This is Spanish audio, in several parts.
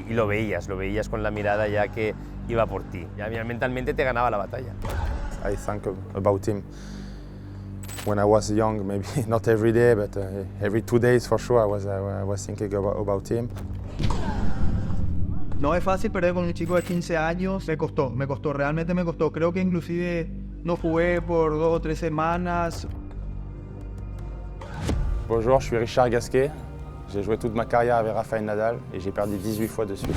y lo veías con la mirada ya que iba por ti. Ya mentalmente te ganaba la batalla. I think about him when I was young, maybe not every day, but every 2 days for sure I was thinking about him. No es fácil perder con un chico de 15 años, realmente me costó. Creo que inclusive no jugué por 2 o 3 semanas. Bonjour, je suis Richard Gasquet. J'ai joué toute ma carrière avec Rafael Nadal et j'ai perdu 18 fois de suite.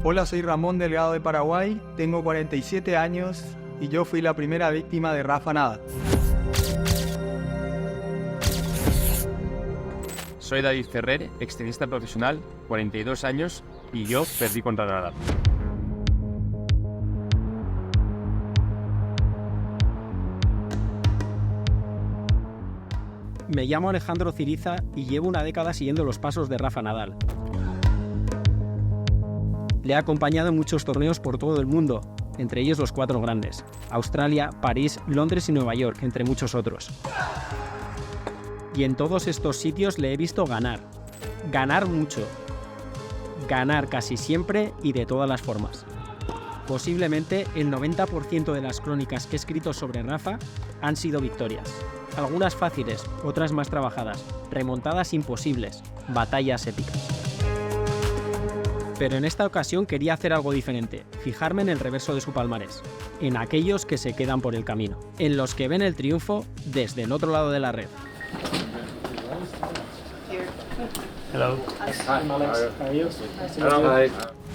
Hola, soy Ramón Delgado de Paraguay, tengo 47 años y yo fui la primera víctima de Rafa Nadal. Soy David Ferrer, extenista profesional, 42 años, y yo perdí contra Nadal. Me llamo Alejandro Ciriza y llevo una década siguiendo los pasos de Rafa Nadal. Le he acompañado en muchos torneos por todo el mundo, entre ellos los 4 grandes: Australia, París, Londres y Nueva York, entre muchos otros. Y en todos estos sitios le he visto ganar. Ganar mucho. Ganar casi siempre y de todas las formas. Posiblemente el 90% de las crónicas que he escrito sobre Rafa han sido victorias. Algunas fáciles, otras más trabajadas, remontadas imposibles, batallas épicas. Pero en esta ocasión quería hacer algo diferente, fijarme en el reverso de su palmarés, en aquellos que se quedan por el camino, en los que ven el triunfo desde el otro lado de la red.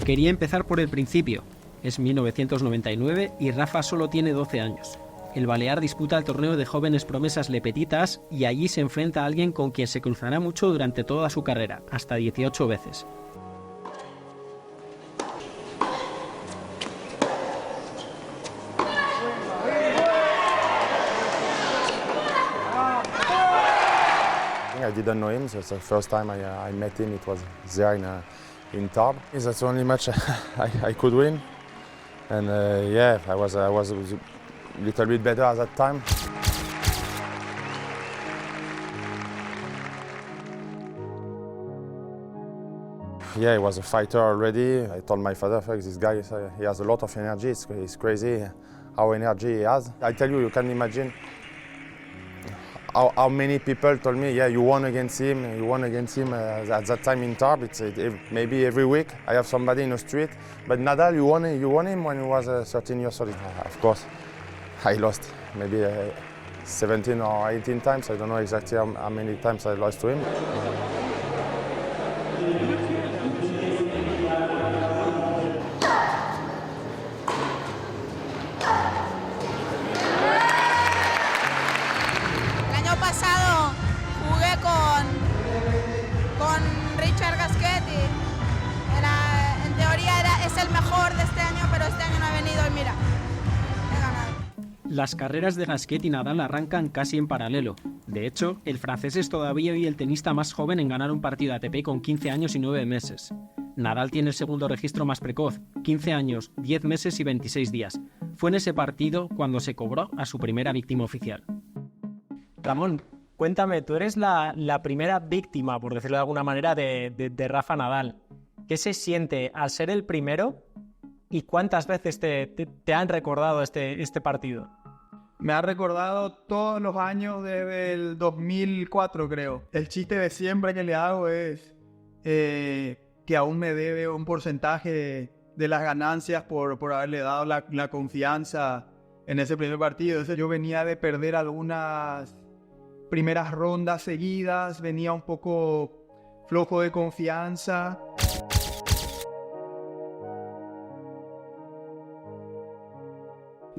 Quería empezar por el principio. Es 1999 y Rafa solo tiene 12 años. El balear disputa el torneo de jóvenes promesas Le Petitas y allí se enfrenta a alguien con quien se cruzará mucho durante toda su carrera, hasta 18 veces. I didn't know him, so it's the first time I met him. It was there in Tarbes. That's the only match I could win, and yeah, I was a little bit better at that time. Yeah, he was a fighter already. I told my father, this guy, he has a lot of energy. It's crazy how energy he has. I tell you, you can imagine how many people told me, yeah, you won against him at that time in Tarbes. Maybe every week I have somebody in the street, but Nadal, you won him when he was 13 years old. Of course, I lost maybe 17 or 18 times. I don't know exactly how many times I lost to him. Con Richard Gasquet y en teoría es el mejor de este año, pero este año no ha venido y mira, he ganado. Las carreras de Gasquet y Nadal arrancan casi en paralelo. De hecho, el francés es todavía hoy el tenista más joven en ganar un partido ATP con 15 años y 9 meses. Nadal tiene el segundo registro más precoz, 15 años, 10 meses y 26 días. Fue en ese partido cuando se cobró a su primera víctima oficial. Ramón, cuéntame, tú eres la primera víctima, por decirlo de alguna manera, de Rafa Nadal. ¿Qué se siente al ser el primero y cuántas veces te han recordado este partido? Me ha recordado todos los años desde el 2004, creo. El chiste de siempre que le hago es que aún me debe un porcentaje de las ganancias por haberle dado la confianza en ese primer partido. Entonces yo venía de perder algunas primeras rondas seguidas, venía un poco flojo de confianza.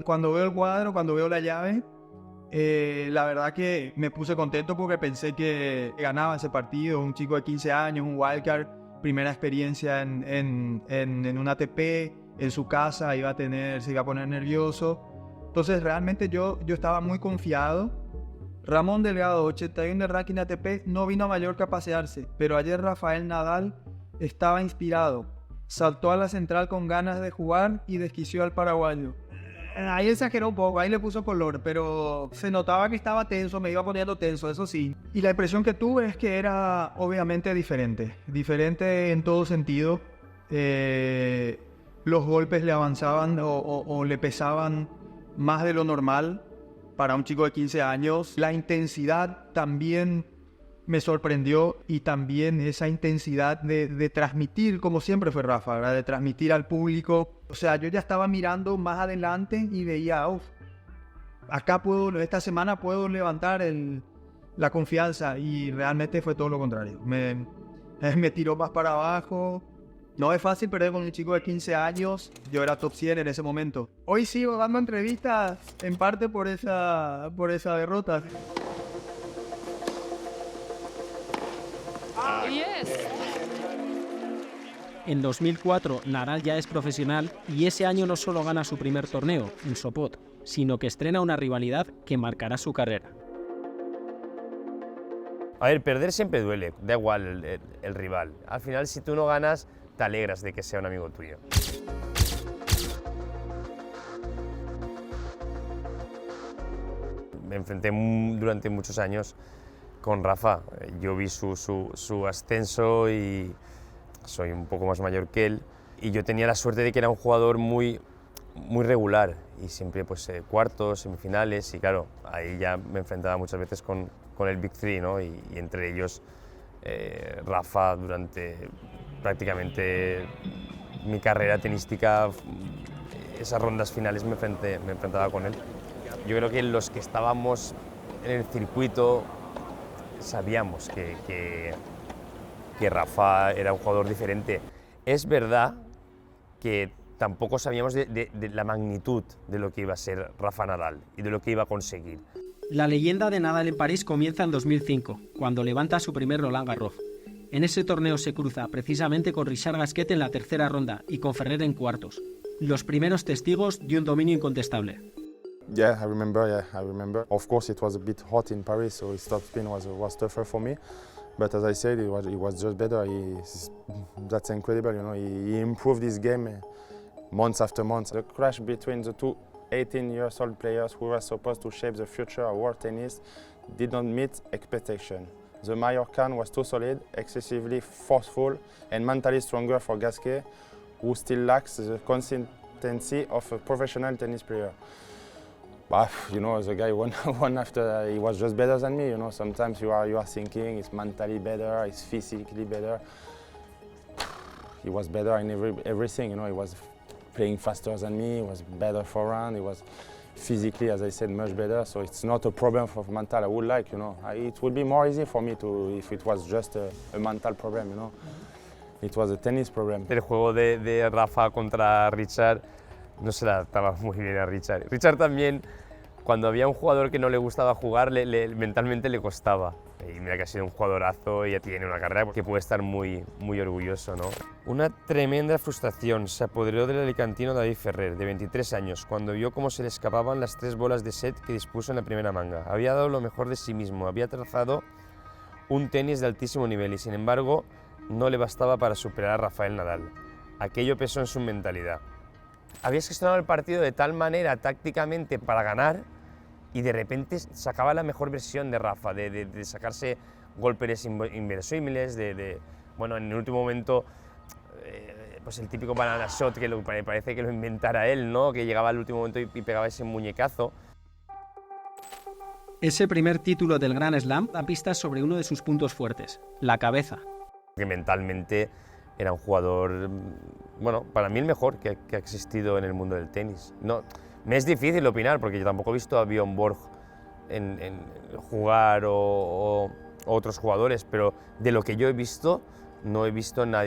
Cuando veo el cuadro, cuando veo la llave, la verdad que me puse contento porque pensé que ganaba ese partido. Un chico de 15 años, un wildcard, primera experiencia en un ATP, en su casa, se iba a poner nervioso. Entonces realmente yo estaba muy confiado. Ramón Delgado, 81 de ranking ATP, no vino a Mallorca a pasearse, pero ayer Rafael Nadal estaba inspirado. Saltó a la central con ganas de jugar y desquició al paraguayo. Ahí exageró un poco, ahí le puso color, pero se notaba que estaba tenso, me iba poniendo tenso, eso sí. Y la impresión que tuve es que era obviamente diferente en todo sentido. Los golpes le avanzaban o le pesaban más de lo normal para un chico de 15 años. La intensidad también me sorprendió, y también esa intensidad de transmitir, como siempre fue Rafa, ¿verdad? De transmitir al público. O sea, yo ya estaba mirando más adelante y veía, acá esta semana puedo levantar la confianza, y realmente fue todo lo contrario. Me tiró más para abajo. No es fácil perder con un chico de 15 años. Yo era top 100 en ese momento. Hoy sigo dando entrevistas en parte por esa derrota. En 2004, Nadal ya es profesional y ese año no solo gana su primer torneo, en Sopot, sino que estrena una rivalidad que marcará su carrera. A ver, perder siempre duele, da igual el rival. Al final, si tú no ganas, te alegras de que sea un amigo tuyo. Me enfrenté durante muchos años con Rafa. Yo vi su ascenso y soy un poco más mayor que él. Y yo tenía la suerte de que era un jugador muy regular y siempre pues cuartos, semifinales, y claro, ahí ya me enfrentaba muchas veces con el Big Three, ¿no? Y entre ellos Rafa. Durante prácticamente mi carrera tenística, esas rondas finales me enfrentaba con él. Yo creo que los que estábamos en el circuito sabíamos que Rafa era un jugador diferente. Es verdad que tampoco sabíamos de la magnitud de lo que iba a ser Rafa Nadal y de lo que iba a conseguir. La leyenda de Nadal en París comienza en 2005, cuando levanta su primer Roland Garros. En ese torneo se cruza precisamente con Richard Gasquet en la tercera ronda y con Ferrer en cuartos. Los primeros testigos de un dominio incontestable. Yeah, I remember. Of course, it was a bit hot in Paris, so his topspin was tougher for me. But as I said, he was just better. That's incredible, you know. He improved his game months after months. The clash between the two 18-year-old players who were supposed to shape the future of world tennis did not meet expectation. The Mallorcan was too solid, excessively forceful, and mentally stronger for Gasquet, who still lacks the consistency of a professional tennis player. But, you know, the guy won after he was just better than me. You know, sometimes you are thinking he's mentally better, he's physically better. He was better in everything. You know, he was playing faster than me. He was better forehand. He was physically, as I said, much better. So it's not a problem for mental. I would like, you know, it would be more easy for me if it was just a mental problem. You know, it was a tennis problem. El juego de Rafa contra Richard no se le adaptaba muy bien a Richard. Richard también, cuando había un jugador que no le gustaba jugar, mentalmente le costaba. Y mira que ha sido un jugadorazo y ya tiene una carrera que puede estar muy orgulloso, ¿no? Una tremenda frustración se apoderó del alicantino David Ferrer, de 23 años, cuando vio cómo se le escapaban las 3 bolas de set que dispuso en la primera manga. Había dado lo mejor de sí mismo, había trazado un tenis de altísimo nivel y, sin embargo, no le bastaba para superar a Rafael Nadal. Aquello pesó en su mentalidad. Habías gestionado el partido de tal manera tácticamente para ganar y de repente sacaba la mejor versión de Rafa, de sacarse golpes inverosímiles, bueno, en el último momento, pues el típico banana shot que parece que lo inventara él, ¿no? Que llegaba al último momento y pegaba ese muñecazo. Ese primer título del Grand Slam da pistas sobre uno de sus puntos fuertes, la cabeza. Que mentalmente era un jugador, bueno, para mí el mejor que ha existido en el mundo del tenis. No, me es difícil opinar porque yo tampoco he visto a Bjorn Borg en jugar o otros jugadores, pero de lo que yo he visto no he visto nada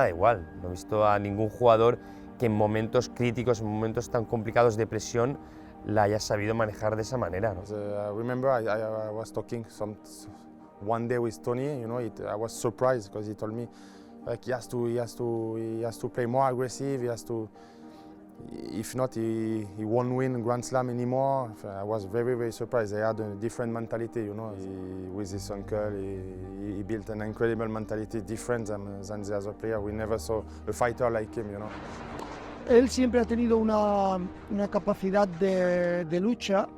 igual. No he visto a ningún jugador que en momentos críticos, en momentos tan complicados de presión, la haya sabido manejar de esa manera, ¿no? I remember I was talking one day with Tony, you know, I was surprised because he told me like he has to play more aggressive, if not he won't win Grand Slam anymore. I was very surprised. They had a different mentality, you know. With his uncle, he built an incredible mentality, different than the other player. We never saw a fighter like him, you know. Él siempre ha tenido una capacidad de lucha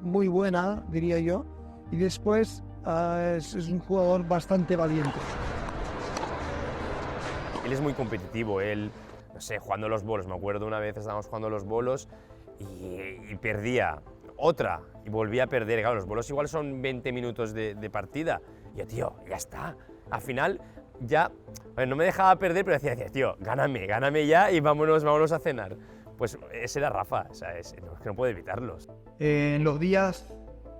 muy buena, diría yo, y después es un jugador bastante valiente. Él es muy competitivo, él, no sé, jugando los bolos, me acuerdo una vez estábamos jugando los bolos y perdía otra y volvía a perder. Claro, los bolos igual son 20 minutos de partida. Y yo, tío, ya está. Al final ya, no me dejaba perder, pero decía, tío, gáname ya y vámonos a cenar. Pues ese era Rafa, o sea, es que no puede evitarlos. En los días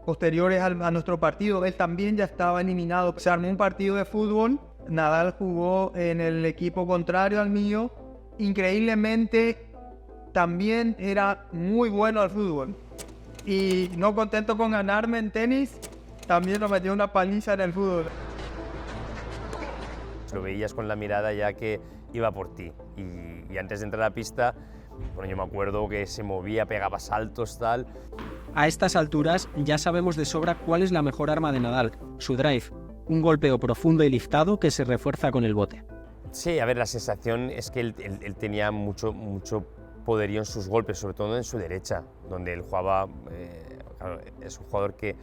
posteriores a nuestro partido, él también ya estaba eliminado. Se armó un partido de fútbol, Nadal jugó en el equipo contrario al mío. Increíblemente, también era muy bueno al fútbol. Y no contento con ganarme en tenis, también nos metió una paliza en el fútbol. Lo veías con la mirada ya que iba por ti. Y antes de entrar a la pista, bueno, yo me acuerdo que se movía, pegaba saltos, tal. A estas alturas ya sabemos de sobra cuál es la mejor arma de Nadal, su drive, un golpeo profundo y liftado que se refuerza con el bote. Sí, a ver, la sensación es que él tenía mucho poderío en sus golpes, sobre todo en su derecha, donde él jugaba, claro, es un jugador que...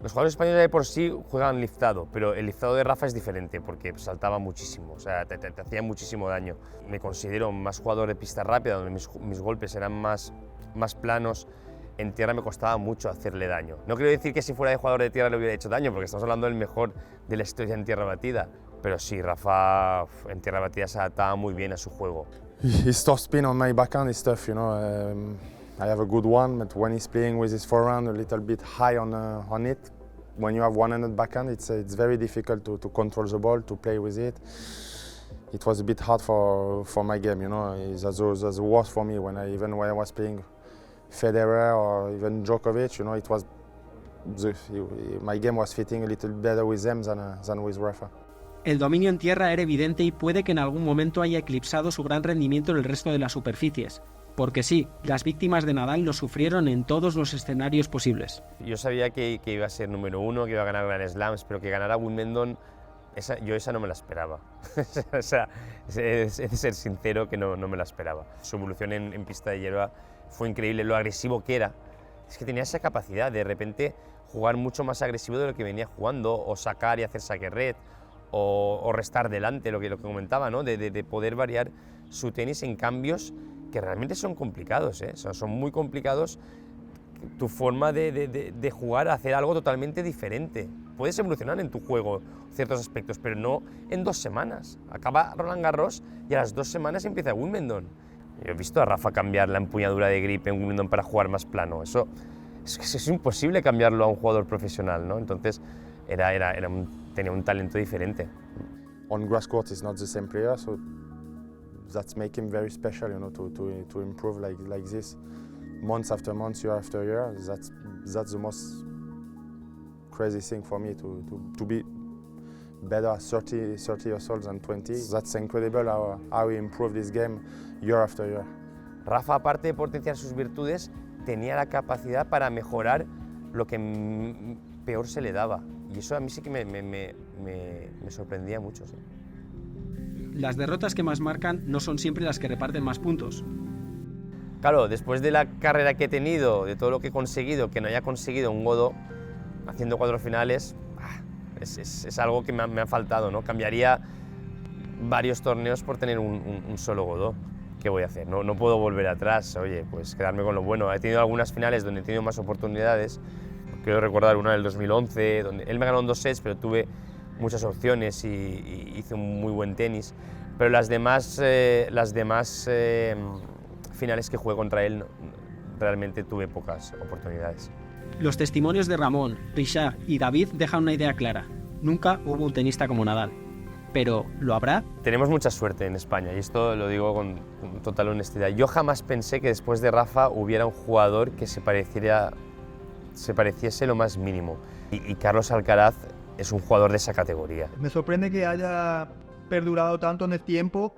Los jugadores españoles de por sí juegan liftado, pero el liftado de Rafa es diferente porque saltaba muchísimo, o sea, te hacía muchísimo daño. Me considero más jugador de pista rápida, donde mis golpes eran más planos. En tierra me costaba mucho hacerle daño. No quiero decir que si fuera de jugador de tierra le hubiera hecho daño, porque estamos hablando del mejor de la historia en tierra batida. Pero sí, Rafa en tierra batida se adaptaba muy bien a su juego. His top spin on my backhand is tough, you know. I have a good one, but when he's playing with his forehand a little bit high on it, when you have one-handed backhand, it's very difficult to control the ball, to play with it. It was a bit hard for my game, you know. That's worse for me when I was playing Federer or even Djokovic, you know. My game was fitting a little better with them than with Rafa. El dominio en tierra era evidente y puede que en algún momento haya eclipsado su gran rendimiento en el resto de las superficies. Porque sí, las víctimas de Nadal lo sufrieron en todos los escenarios posibles. Yo sabía que iba a ser número uno, que iba a ganar Grand Slams, pero que ganara Wimbledon, yo esa no me la esperaba. O sea, he de ser sincero que no me la esperaba. Su evolución en pista de hierba fue increíble, lo agresivo que era. Es que tenía esa capacidad de repente jugar mucho más agresivo de lo que venía jugando, o sacar y hacer saque red, o restar delante, lo que comentaba, ¿no? de poder variar su tenis en cambios que realmente son complicados, ¿eh? Son muy complicados. Tu forma de jugar, hacer algo totalmente diferente. Puedes evolucionar en tu juego ciertos aspectos, pero no en 2 semanas. Acaba Roland Garros y a las 2 semanas empieza Wimbledon. Yo he visto a Rafa cambiar la empuñadura de grip en Wimbledon para jugar más plano. Eso es imposible cambiarlo a un jugador profesional, ¿no? Entonces tenía un talento diferente. On grass court is not the same player, so that's make him very special, you know, to improve like this, months after months, year after year. That's the most crazy thing for me to be better at 30 years old than 20. That's incredible how he improved this game year after year. Rafa, aparte de potenciar sus virtudes, tenía la capacidad para mejorar lo que peor se le daba. Y eso a mí sí que me sorprendía mucho. Sí. Las derrotas que más marcan no son siempre las que reparten más puntos. Claro, después de la carrera que he tenido, de todo lo que he conseguido, que no haya conseguido un Godó haciendo 4 finales, es algo que me ha faltado, ¿no? Cambiaría varios torneos por tener un solo Godó. ¿Qué voy a hacer? No puedo volver atrás, oye, pues quedarme con lo bueno. He tenido algunas finales donde he tenido más oportunidades. Quiero recordar una del 2011, donde él me ganó en 2 sets, pero tuve muchas opciones y hice un muy buen tenis. Pero las demás finales que jugué contra él, realmente tuve pocas oportunidades. Los testimonios de Ramón, Richard y David dejan una idea clara. Nunca hubo un tenista como Nadal. Pero, ¿lo habrá? Tenemos mucha suerte en España, y esto lo digo con total honestidad. Yo jamás pensé que después de Rafa hubiera un jugador que se pareciese lo más mínimo. Y Carlos Alcaraz es un jugador de esa categoría. Me sorprende que haya perdurado tanto en el tiempo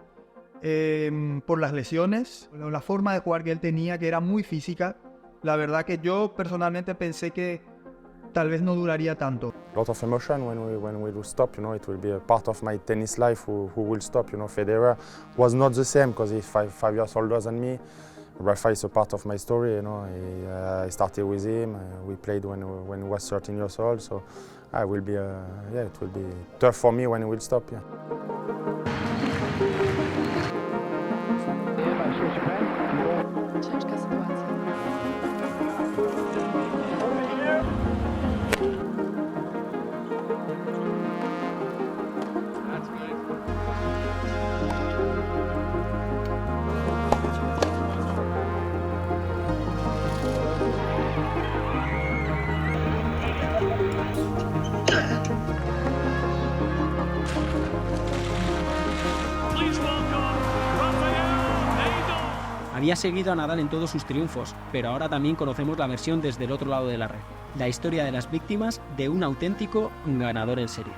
por las lesiones, la forma de jugar que él tenía, que era muy física. La verdad que yo personalmente pensé que tal vez no duraría tanto. A lot of emotion when we will stop, you know, it will be a part of my tennis life who will stop, you know. Federer was not the same because he's five years older than me. Rafa is a part of my story, you know. I started with him, we played when he was 13 years old, so it will be tough for me when he will stop, yeah. Ciężka sytuacja. Había seguido a Nadal en todos sus triunfos, pero ahora también conocemos la versión desde el otro lado de la red. La historia de las víctimas de un auténtico ganador en serie.